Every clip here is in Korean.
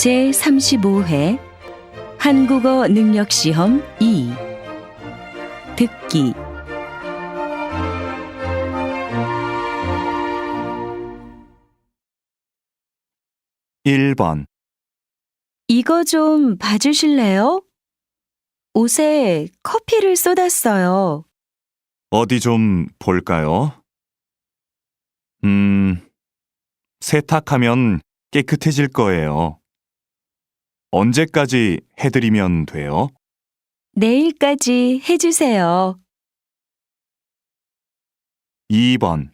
제35회 한국어 능력시험 2 듣기 1번. 이거 좀 봐주실래요? 옷에 커피를 쏟았어요. 어디 좀 볼까요? 세탁하면 깨끗해질 거예요. 언제까지 해드리면 돼요? 내일까지 해주세요. 2번.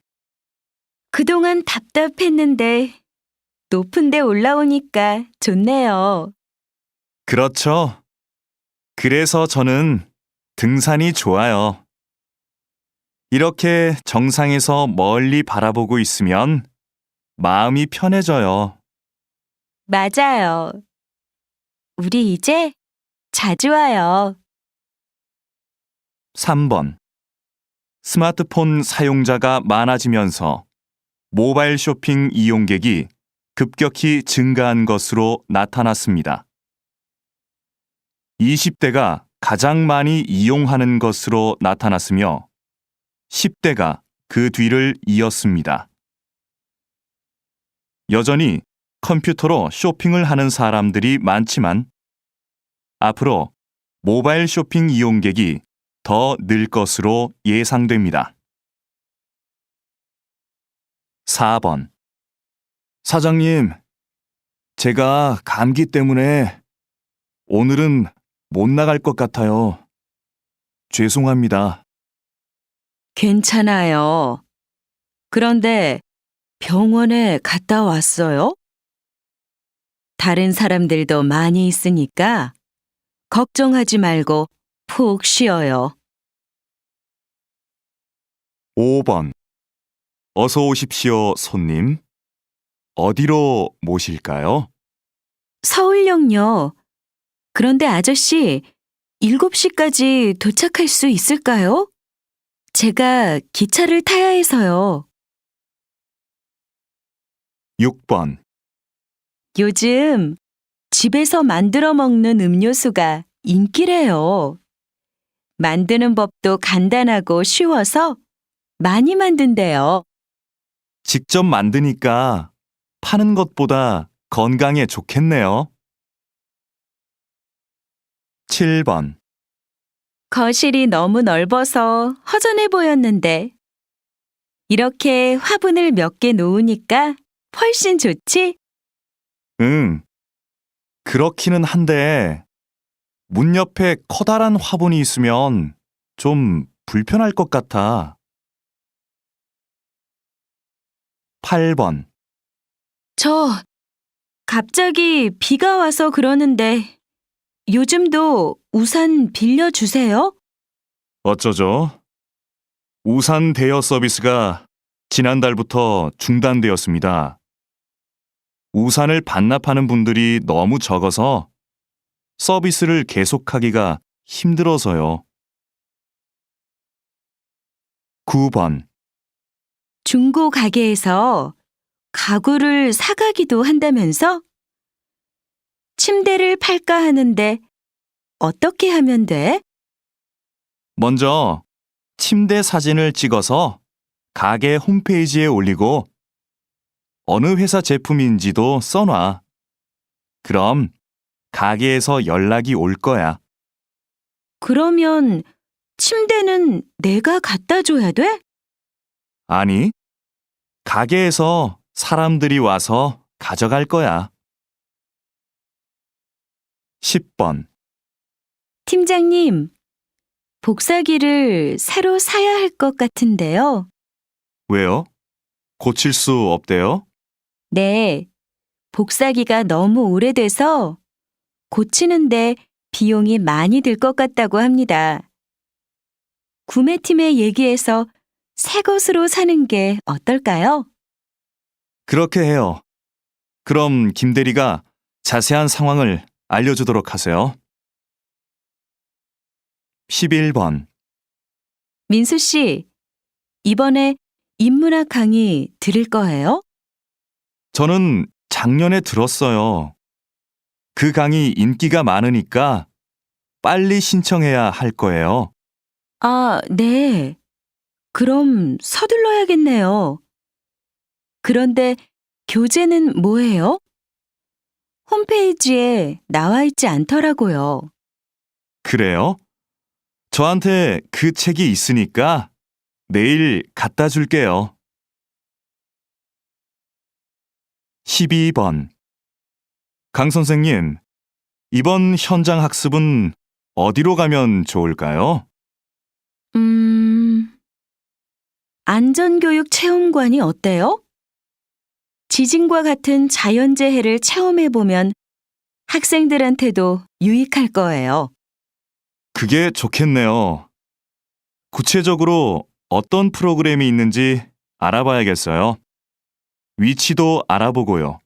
그동안 답답했는데 높은 데 올라오니까 좋네요. 그렇죠. 그래서 저는 등산이 좋아요. 이렇게 정상에서 멀리 바라보고 있으면 마음이 편해져요. 맞아요. 우리 이제 자주 와요. 3번. 스마트폰 사용자가 많아지면서 모바일 쇼핑 이용객이 급격히 증가한 것으로 나타났습니다. 20대가 가장 많이 이용하는 것으로 나타났으며 10대가 그 뒤를 이었습니다. 여전히 컴퓨터로 쇼핑을 하는 사람들이 많지만 앞으로 모바일 쇼핑 이용객이 더 늘 것으로 예상됩니다. 4번. 사장님, 제가 감기 때문에 오늘은 못 나갈 것 같아요. 죄송합니다. 괜찮아요. 그런데 병원에 갔다 왔어요? 다른 사람들도 많이 있으니까 걱정하지 말고 푹 쉬어요. 5번. 어서 오십시오, 손님. 어디로 모실까요? 서울역요. 그런데 아저씨, 7시까지 도착할 수 있을까요? 제가 기차를 타야 해서요. 6번. 요즘 집에서 만들어 먹는 음료수가 인기래요. 만드는 법도 간단하고 쉬워서 많이 만든대요. 직접 만드니까 파는 것보다 건강에 좋겠네요. 7번. 거실이 너무 넓어서 허전해 보였는데 이렇게 화분을 몇 개 놓으니까 훨씬 좋지? 응. 그렇기는 한데 문 옆에 커다란 화분이 있으면 좀 불편할 것 같아. 8번. 저 갑자기 비가 와서 그러는데 요즘도 우산 빌려주세요? 어쩌죠? 우산 대여 서비스가 지난달부터 중단되었습니다. 우산을 반납하는 분들이 너무 적어서 서비스를 계속하기가 힘들어서요. 9번. 중고 가게에서 가구를 사가기도 한다면서? 침대를 팔까 하는데 어떻게 하면 돼? 먼저 침대 사진을 찍어서 가게 홈페이지에 올리고 어느 회사 제품인지도 써놔. 그럼 가게에서 연락이 올 거야. 그러면 침대는 내가 갖다 줘야 돼? 아니, 가게에서 사람들이 와서 가져갈 거야. 10번. 팀장님, 복사기를 새로 사야 할 것 같은데요. 왜요? 고칠 수 없대요? 네, 복사기가 너무 오래돼서 고치는데 비용이 많이 들 것 같다고 합니다. 구매팀에 얘기해서 새 것으로 사는 게 어떨까요? 그렇게 해요. 그럼 김 대리가 자세한 상황을 알려주도록 하세요. 11번. 민수 씨, 이번에 인문학 강의 들을 거예요? 저는 작년에 들었어요. 그 강의 인기가 많으니까 빨리 신청해야 할 거예요. 아, 네. 그럼 서둘러야겠네요. 그런데 교재는 뭐예요? 홈페이지에 나와 있지 않더라고요. 그래요? 저한테 그 책이 있으니까 내일 갖다 줄게요. 12번. 강 선생님, 이번 현장 학습은 어디로 가면 좋을까요? 안전교육 체험관이 어때요? 지진과 같은 자연재해를 체험해보면 학생들한테도 유익할 거예요. 그게 좋겠네요. 구체적으로 어떤 프로그램이 있는지 알아봐야겠어요. 위치도 알아보고요.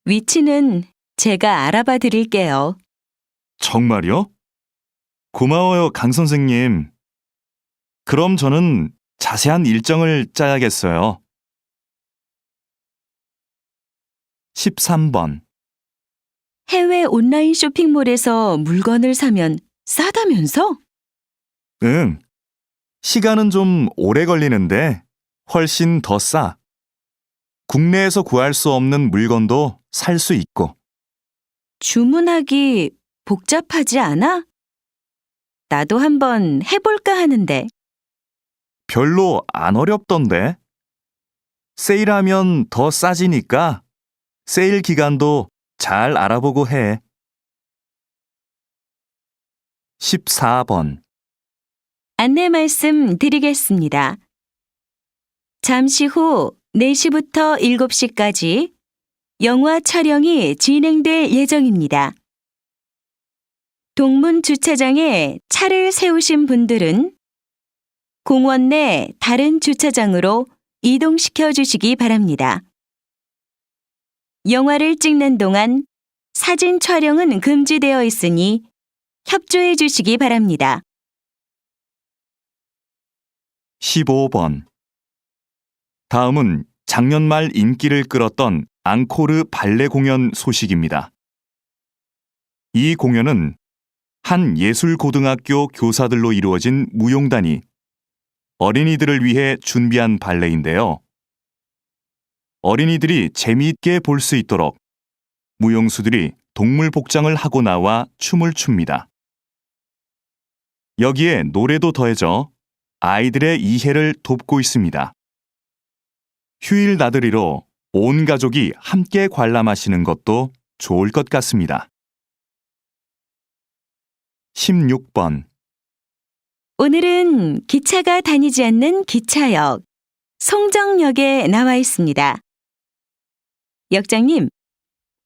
위치는 제가 알아봐 드릴게요. 정말요? 고마워요, 강 선생님. 그럼 저는 자세한 일정을 짜야겠어요. 13번. 해외 온라인 쇼핑몰에서 물건을 사면 싸다면서? 응. 시간은 좀 오래 걸리는데 훨씬 더 싸. 국내에서 구할 수 없는 물건도 살 수 있고. 주문하기 복잡하지 않아? 나도 한번 해볼까 하는데. 별로 안 어렵던데. 세일하면 더 싸지니까 세일 기간도 잘 알아보고 해. 14번. 안내 말씀 드리겠습니다. 잠시 후 4시부터 7시까지 영화 촬영이 진행될 예정입니다. 동문 주차장에 차를 세우신 분들은 공원 내 다른 주차장으로 이동시켜 주시기 바랍니다. 영화를 찍는 동안 사진 촬영은 금지되어 있으니 협조해 주시기 바랍니다. 15번. 다음은 작년 말 인기를 끌었던 앙코르 발레 공연 소식입니다. 이 공연은 한 예술고등학교 교사들로 이루어진 무용단이 어린이들을 위해 준비한 발레인데요. 어린이들이 재미있게 볼 수 있도록 무용수들이 동물 복장을 하고 나와 춤을 춥니다. 여기에 노래도 더해져 아이들의 이해를 돕고 있습니다. 휴일 나들이로 온 가족이 함께 관람하시는 것도 좋을 것 같습니다. 16번. 오늘은 기차가 다니지 않는 기차역, 송정역에 나와 있습니다. 역장님,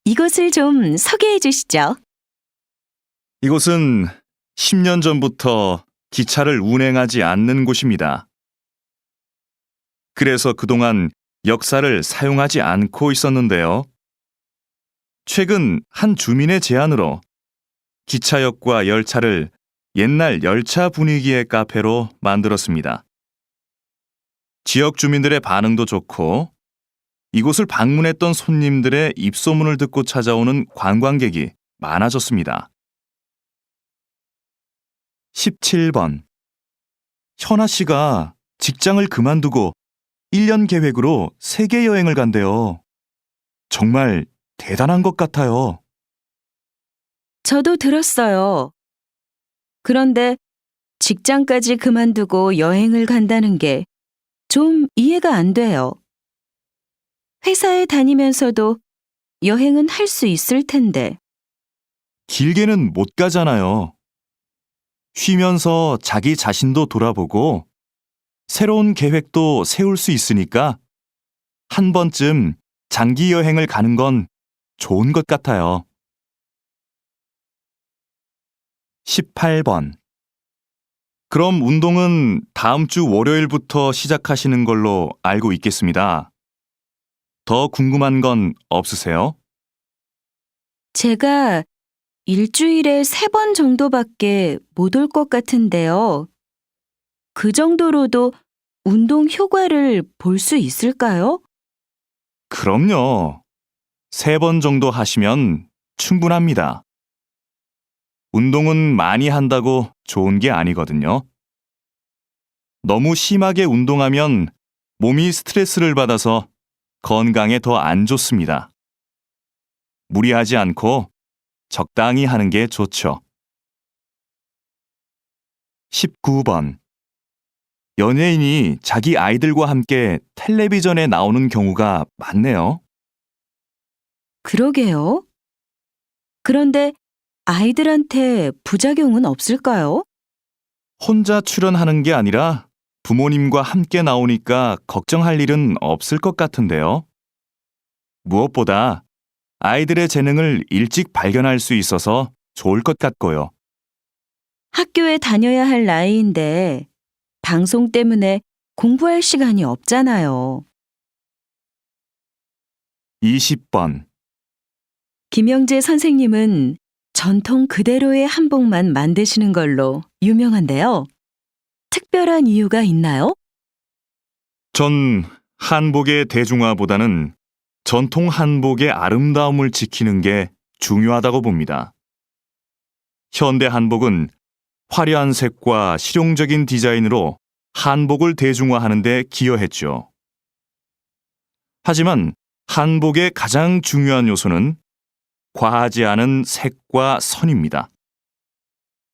이곳을 좀 소개해 주시죠. 이곳은 10년 전부터 기차를 운행하지 않는 곳입니다. 그래서 그동안 역사를 사용하지 않고 있었는데요. 최근 한 주민의 제안으로 기차역과 열차를 옛날 열차 분위기의 카페로 만들었습니다. 지역 주민들의 반응도 좋고 이곳을 방문했던 손님들의 입소문을 듣고 찾아오는 관광객이 많아졌습니다. 17번. 현아 씨가 직장을 그만두고 1년 계획으로 세계 여행을 간대요. 정말 대단한 것 같아요. 저도 들었어요. 그런데 직장까지 그만두고 여행을 간다는 게 좀 이해가 안 돼요. 회사에 다니면서도 여행은 할 수 있을 텐데. 길게는 못 가잖아요. 쉬면서 자기 자신도 돌아보고 새로운 계획도 세울 수 있으니까 한 번쯤 장기 여행을 가는 건 좋은 것 같아요. 18번. 그럼 운동은 다음 주 월요일부터 시작하시는 걸로 알고 있겠습니다. 더 궁금한 건 없으세요? 제가 일주일에 3번 정도밖에 못 올 것 같은데요. 그 정도로도 운동 효과를 볼 수 있을까요? 그럼요. 3번 정도 하시면 충분합니다. 운동은 많이 한다고 좋은 게 아니거든요. 너무 심하게 운동하면 몸이 스트레스를 받아서 건강에 더 안 좋습니다. 무리하지 않고 적당히 하는 게 좋죠. 19번. 연예인이 자기 아이들과 함께 텔레비전에 나오는 경우가 많네요. 그러게요. 그런데 아이들한테 부작용은 없을까요? 혼자 출연하는 게 아니라 부모님과 함께 나오니까 걱정할 일은 없을 것 같은데요. 무엇보다 아이들의 재능을 일찍 발견할 수 있어서 좋을 것 같고요. 학교에 다녀야 할 나이인데 방송 때문에 공부할 시간이 없잖아요. 20번. 김영재 선생님은 전통 그대로의 한복만 만드시는 걸로 유명한데요. 특별한 이유가 있나요? 전 한복의 대중화보다는 전통 한복의 아름다움을 지키는 게 중요하다고 봅니다. 현대 한복은 화려한 색과 실용적인 디자인으로 한복을 대중화하는 데 기여했죠. 하지만 한복의 가장 중요한 요소는 과하지 않은 색과 선입니다.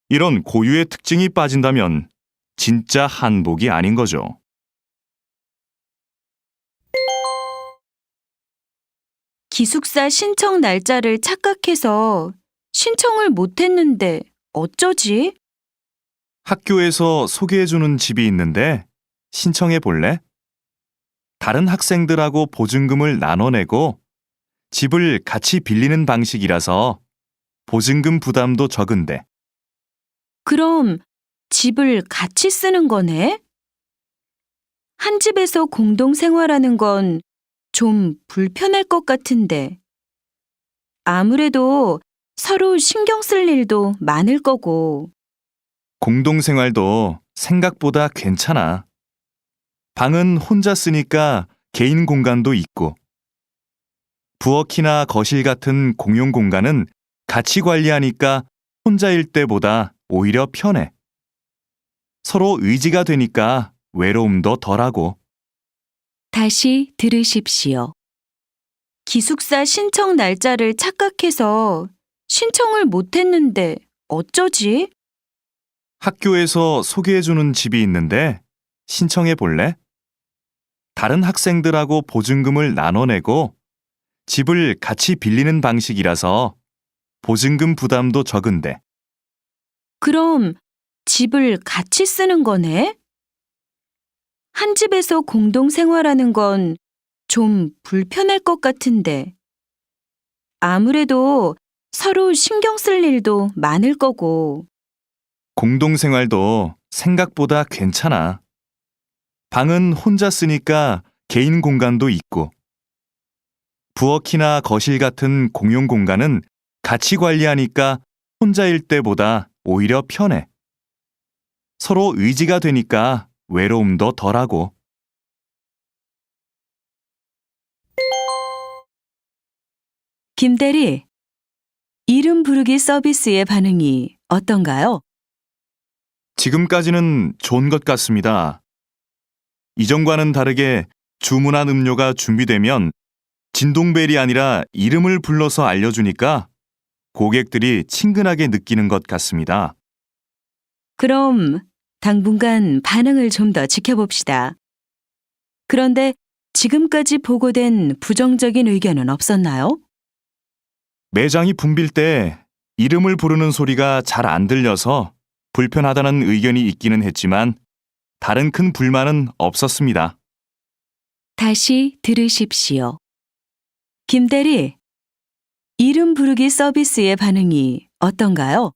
이런 고유의 특징이 빠진다면 진짜 한복이 아닌 거죠. 기숙사 신청 날짜를 착각해서 신청을 못했는데 어쩌지? 학교에서 소개해주는 집이 있는데 신청해 볼래? 다른 학생들하고 보증금을 나눠내고 집을 같이 빌리는 방식이라서 보증금 부담도 적은데. 그럼 집을 같이 쓰는 거네? 한 집에서 공동 생활하는 건 좀 불편할 것 같은데. 아무래도 서로 신경 쓸 일도 많을 거고. 공동생활도 생각보다 괜찮아. 방은 혼자 쓰니까 개인 공간도 있고. 부엌이나 거실 같은 공용 공간은 같이 관리하니까 혼자일 때보다 오히려 편해. 서로 의지가 되니까 외로움도 덜하고. 다시 들으십시오. 기숙사 신청 날짜를 착각해서 신청을 못했는데 어쩌지? 학교에서 소개해주는 집이 있는데 신청해 볼래? 다른 학생들하고 보증금을 나눠내고 집을 같이 빌리는 방식이라서 보증금 부담도 적은데. 그럼 집을 같이 쓰는 거네? 한 집에서 공동 생활하는 건 좀 불편할 것 같은데. 아무래도 서로 신경 쓸 일도 많을 거고. 공동생활도 생각보다 괜찮아. 방은 혼자 쓰니까 개인 공간도 있고. 부엌이나 거실 같은 공용 공간은 같이 관리하니까 혼자일 때보다 오히려 편해. 서로 의지가 되니까 외로움도 덜하고. 김대리, 이름 부르기 서비스의 반응이 어떤가요? 지금까지는 좋은 것 같습니다. 이전과는 다르게 주문한 음료가 준비되면 진동벨이 아니라 이름을 불러서 알려주니까 고객들이 친근하게 느끼는 것 같습니다. 그럼 당분간 반응을 좀 더 지켜봅시다. 그런데 지금까지 보고된 부정적인 의견은 없었나요? 매장이 붐빌 때 이름을 부르는 소리가 잘 안 들려서 불편하다는 의견이 있기는 했지만 다른 큰 불만은 없었습니다. 다시 들으십시오. 김대리, 이름 부르기 서비스의 반응이 어떤가요?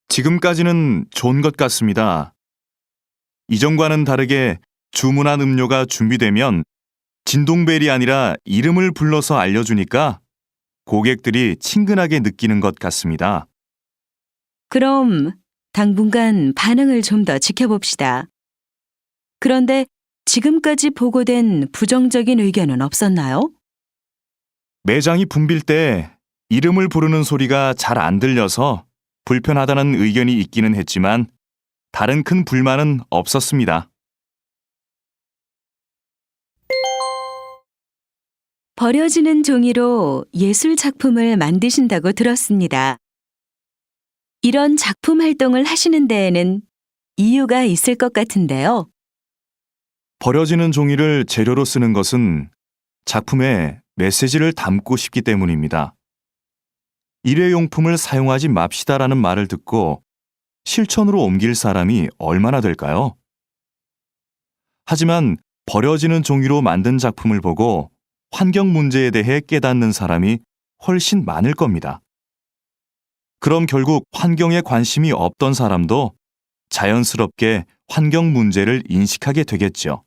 지금까지는 좋은 것 같습니다. 이전과는 다르게 주문한 음료가 준비되면 진동벨이 아니라 이름을 불러서 알려주니까 고객들이 친근하게 느끼는 것 같습니다. 그럼 당분간 반응을 좀 더 지켜봅시다. 그런데 지금까지 보고된 부정적인 의견은 없었나요? 매장이 붐빌 때 이름을 부르는 소리가 잘 안 들려서 불편하다는 의견이 있기는 했지만 다른 큰 불만은 없었습니다. 버려지는 종이로 예술 작품을 만드신다고 들었습니다. 이런 작품 활동을 하시는 데에는 이유가 있을 것 같은데요. 버려지는 종이를 재료로 쓰는 것은 작품에 메시지를 담고 싶기 때문입니다. 일회용품을 사용하지 맙시다라는 말을 듣고 실천으로 옮길 사람이 얼마나 될까요? 하지만 버려지는 종이로 만든 작품을 보고 환경 문제에 대해 깨닫는 사람이 훨씬 많을 겁니다. 그럼 결국 환경에 관심이 없던 사람도 자연스럽게 환경 문제를 인식하게 되겠죠.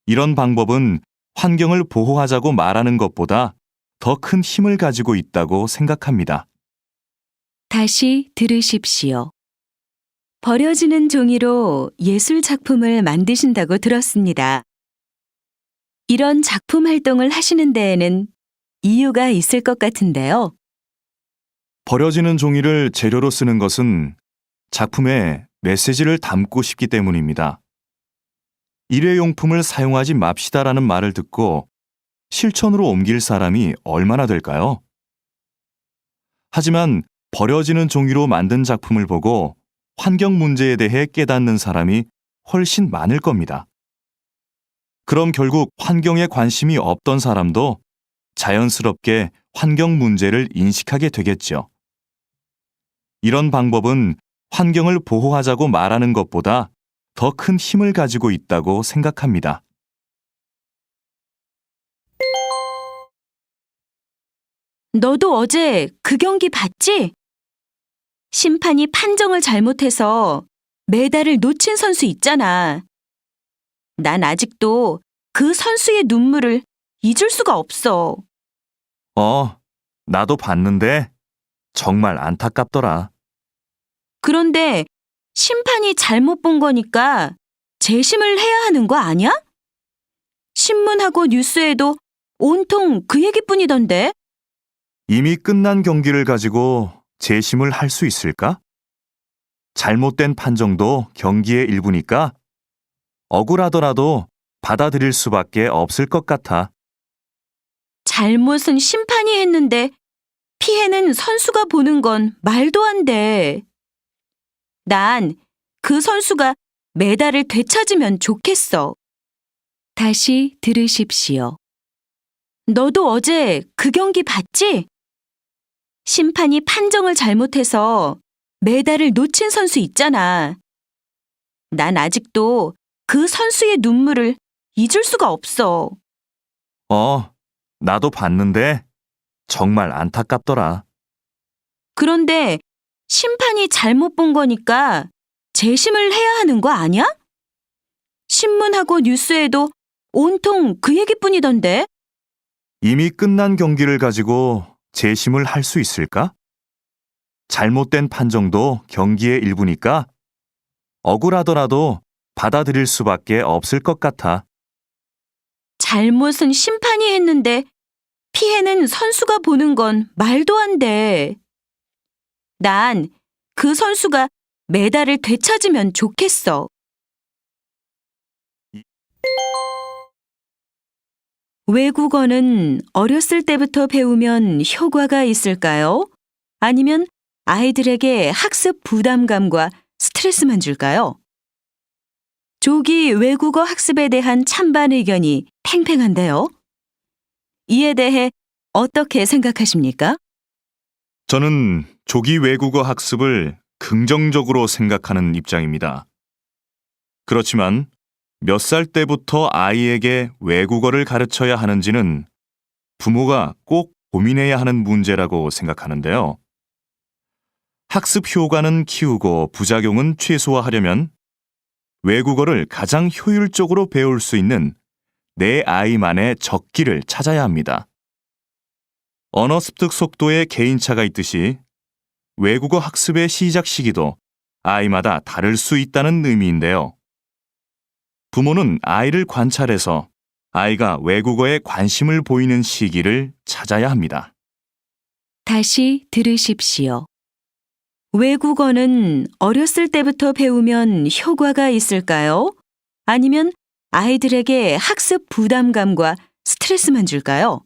이런 방법은 환경을 보호하자고 말하는 것보다 더 큰 힘을 가지고 있다고 생각합니다. 다시 들으십시오. 버려지는 종이로 예술 작품을 만드신다고 들었습니다. 이런 작품 활동을 하시는 데에는 이유가 있을 것 같은데요. 버려지는 종이를 재료로 쓰는 것은 작품에 메시지를 담고 싶기 때문입니다. 일회용품을 사용하지 맙시다라는 말을 듣고 실천으로 옮길 사람이 얼마나 될까요? 하지만 버려지는 종이로 만든 작품을 보고 환경 문제에 대해 깨닫는 사람이 훨씬 많을 겁니다. 그럼 결국 환경에 관심이 없던 사람도 자연스럽게 환경 문제를 인식하게 되겠죠. 이런 방법은 환경을 보호하자고 말하는 것보다 더 큰 힘을 가지고 있다고 생각합니다. 너도 어제 그 경기 봤지? 심판이 판정을 잘못해서 메달을 놓친 선수 있잖아. 난 아직도 그 선수의 눈물을 잊을 수가 없어. 나도 봤는데 정말 안타깝더라. 그런데 심판이 잘못 본 거니까 재심을 해야 하는 거 아니야? 신문하고 뉴스에도 온통 그 얘기뿐이던데. 이미 끝난 경기를 가지고 재심을 할 수 있을까? 잘못된 판정도 경기의 일부니까 억울하더라도 받아들일 수밖에 없을 것 같아. 잘못은 심판이 했는데 피해는 선수가 보는 건 말도 안 돼. 난 그 선수가 메달을 되찾으면 좋겠어. 다시 들으십시오. 너도 어제 그 경기 봤지? 심판이 판정을 잘못해서 메달을 놓친 선수 있잖아. 난 아직도 그 선수의 눈물을 잊을 수가 없어. 나도 봤는데 정말 안타깝더라. 그런데 심판이 잘못 본 거니까 재심을 해야 하는 거 아니야? 신문하고 뉴스에도 온통 그 얘기뿐이던데. 이미 끝난 경기를 가지고 재심을 할 수 있을까? 잘못된 판정도 경기의 일부니까 억울하더라도 받아들일 수밖에 없을 것 같아. 잘못은 심판이 했는데 피해는 선수가 보는 건 말도 안 돼. 난 그 선수가 메달을 되찾으면 좋겠어. 외국어는 어렸을 때부터 배우면 효과가 있을까요? 아니면 아이들에게 학습 부담감과 스트레스만 줄까요? 조기 외국어 학습에 대한 찬반 의견이 팽팽한데요. 이에 대해 어떻게 생각하십니까? 저는 조기 외국어 학습을 긍정적으로 생각하는 입장입니다. 그렇지만 몇 살 때부터 아이에게 외국어를 가르쳐야 하는지는 부모가 꼭 고민해야 하는 문제라고 생각하는데요. 학습 효과는 키우고 부작용은 최소화하려면 외국어를 가장 효율적으로 배울 수 있는 내 아이만의 적기를 찾아야 합니다. 언어 습득 속도에 개인차가 있듯이 외국어 학습의 시작 시기도 아이마다 다를 수 있다는 의미인데요. 부모는 아이를 관찰해서 아이가 외국어에 관심을 보이는 시기를 찾아야 합니다. 다시 들으십시오. 외국어는 어렸을 때부터 배우면 효과가 있을까요? 아니면 아이들에게 학습 부담감과 스트레스만 줄까요?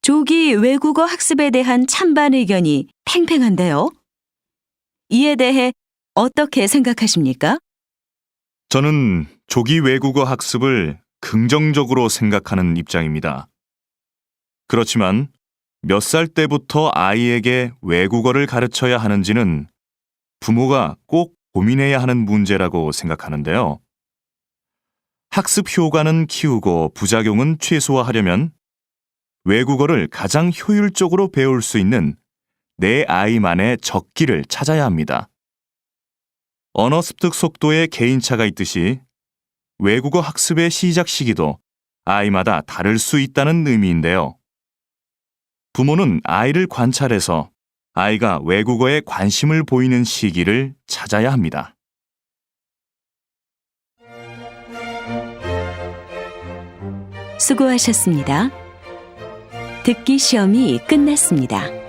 조기 외국어 학습에 대한 찬반 의견이 팽팽한데요. 이에 대해 어떻게 생각하십니까? 저는 조기 외국어 학습을 긍정적으로 생각하는 입장입니다. 그렇지만 몇 살 때부터 아이에게 외국어를 가르쳐야 하는지는 부모가 꼭 고민해야 하는 문제라고 생각하는데요. 학습 효과는 키우고 부작용은 최소화하려면 외국어를 가장 효율적으로 배울 수 있는 내 아이만의 적기를 찾아야 합니다. 언어 습득 속도에 개인차가 있듯이 외국어 학습의 시작 시기도 아이마다 다를 수 있다는 의미인데요. 부모는 아이를 관찰해서 아이가 외국어에 관심을 보이는 시기를 찾아야 합니다. 수고하셨습니다. 듣기 시험이 끝났습니다.